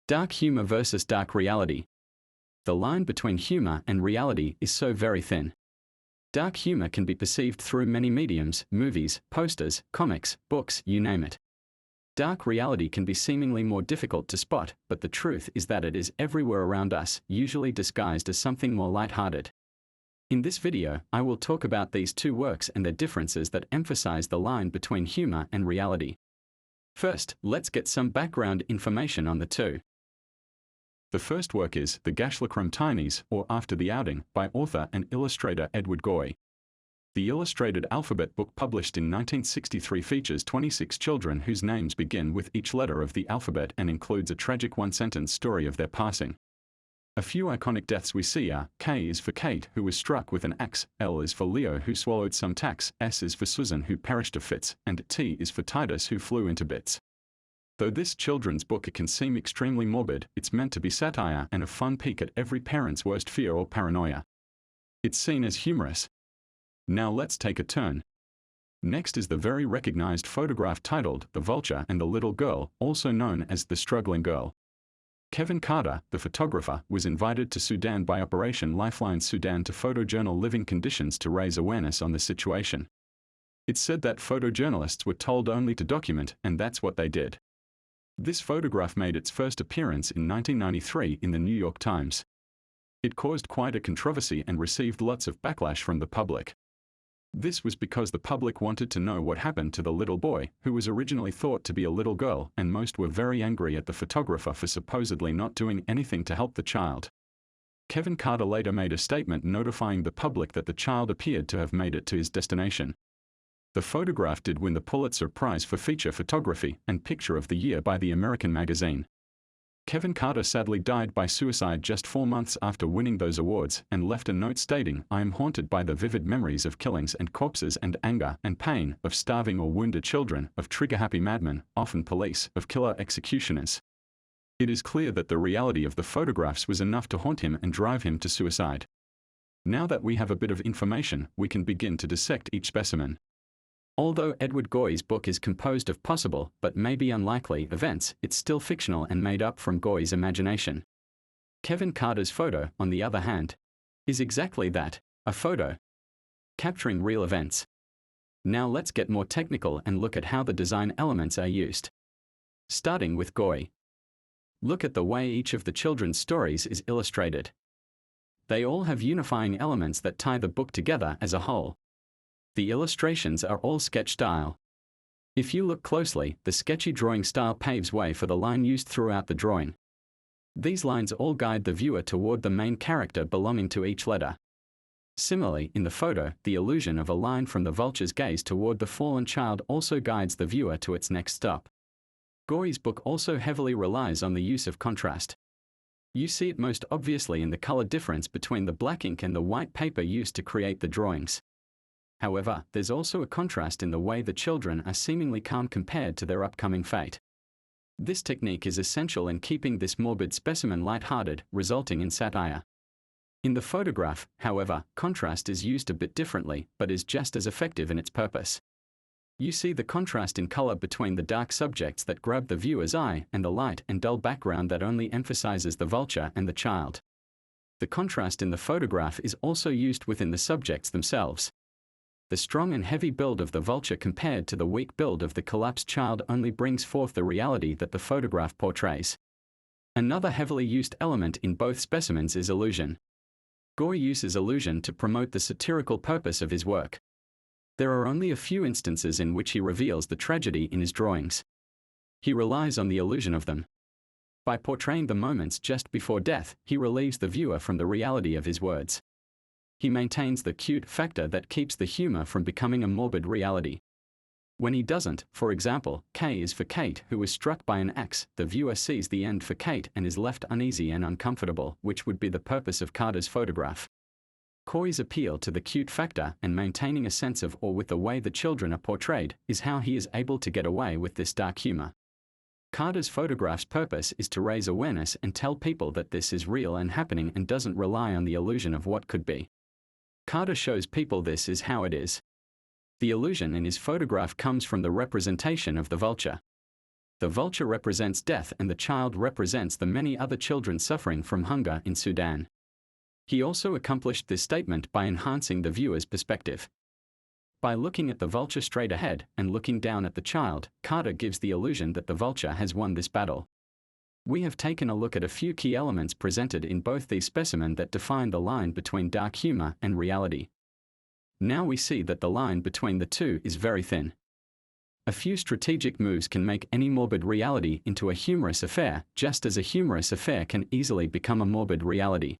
Dark humor versus dark reality. The line between humor and reality is so very thin. Dark humor can be perceived through many mediums, movies, posters, comics, books, you name it. Dark reality can be seemingly more difficult to spot, but the truth is that it is everywhere around us, usually disguised as something more lighthearted. In this video, I will talk about these two works and their differences that emphasize the line between humor and reality. First, let's get some background information on the two. The first work is The Gashlacrum Tinies, or After the Outing, by author and illustrator Edward Goy. The illustrated alphabet book published in 1963 features 26 children whose names begin with each letter of the alphabet and includes a tragic one-sentence story of their passing. A few iconic deaths we see are: K is for Kate, who was struck with an axe; L is for Leo, who swallowed some tacks; S is for Susan, who perished of fits; and T is for Titus, who flew into bits. Though this children's book can seem extremely morbid, it's meant to be satire and a fun peek at every parent's worst fear or paranoia. It's seen as humorous. Now let's take a turn. Next is the very recognized photograph titled The Vulture and the Little Girl, also known as The Struggling Girl. Kevin Carter, the photographer, was invited to Sudan by Operation Lifeline Sudan to photojournal living conditions to raise awareness on the situation. It's said that photojournalists were told only to document, and that's what they did. This photograph made its first appearance in 1993 in the New York Times. It caused quite a controversy and received lots of backlash from the public. This was because the public wanted to know what happened to the little boy, who was originally thought to be a little girl, and most were very angry at the photographer for supposedly not doing anything to help the child. Kevin Carter later made a statement notifying the public that the child appeared to have made it to his destination. The photograph did win the Pulitzer Prize for Feature Photography and Picture of the Year by the American magazine. Kevin Carter sadly died by suicide just 4 months after winning those awards, and left a note stating, "I am haunted by the vivid memories of killings and corpses and anger and pain, of starving or wounded children, of trigger-happy madmen, often police, of killer executioners." It is clear that the reality of the photographs was enough to haunt him and drive him to suicide. Now that we have a bit of information, we can begin to dissect each specimen. Although Edward Goy's book is composed of possible, but maybe unlikely, events, it's still fictional and made up from Goy's imagination. Kevin Carter's photo, on the other hand, is exactly that, a photo, capturing real events. Now let's get more technical and look at how the design elements are used. Starting with Goy. Look at the way each of the children's stories is illustrated. They all have unifying elements that tie the book together as a whole. The illustrations are all sketch style. If you look closely, the sketchy drawing style paves way for the line used throughout the drawing. These lines all guide the viewer toward the main character belonging to each letter. Similarly, in the photo, the illusion of a line from the vulture's gaze toward the fallen child also guides the viewer to its next stop. Goy's book also heavily relies on the use of contrast. You see it most obviously in the color difference between the black ink and the white paper used to create the drawings. However, there's also a contrast in the way the children are seemingly calm compared to their upcoming fate. This technique is essential in keeping this morbid specimen lighthearted, resulting in satire. In the photograph, however, contrast is used a bit differently, but is just as effective in its purpose. You see the contrast in color between the dark subjects that grab the viewer's eye and the light and dull background that only emphasizes the vulture and the child. The contrast in the photograph is also used within the subjects themselves. The strong and heavy build of the vulture compared to the weak build of the collapsed child only brings forth the reality that the photograph portrays. Another heavily used element in both specimens is illusion. Goy uses illusion to promote the satirical purpose of his work. There are only a few instances in which he reveals the tragedy in his drawings. He relies on the illusion of them. By portraying the moments just before death, he relieves the viewer from the reality of his words. He maintains the cute factor that keeps the humor from becoming a morbid reality. When he doesn't, for example, K is for Kate, who was struck by an axe, the viewer sees the end for Kate and is left uneasy and uncomfortable, which would be the purpose of Carter's photograph. Goy's appeal to the cute factor and maintaining a sense of awe with the way the children are portrayed is how he is able to get away with this dark humor. Carter's photograph's purpose is to raise awareness and tell people that this is real and happening and doesn't rely on the illusion of what could be. Carter shows people this is how it is. The illusion in his photograph comes from the representation of the vulture. The vulture represents death and the child represents the many other children suffering from hunger in Sudan. He also accomplished this statement by enhancing the viewer's perspective. By looking at the vulture straight ahead and looking down at the child, Carter gives the illusion that the vulture has won this battle. We have taken a look at a few key elements presented in both these specimens that define the line between dark humor and reality. Now we see that the line between the two is very thin. A few strategic moves can make any morbid reality into a humorous affair, just as a humorous affair can easily become a morbid reality.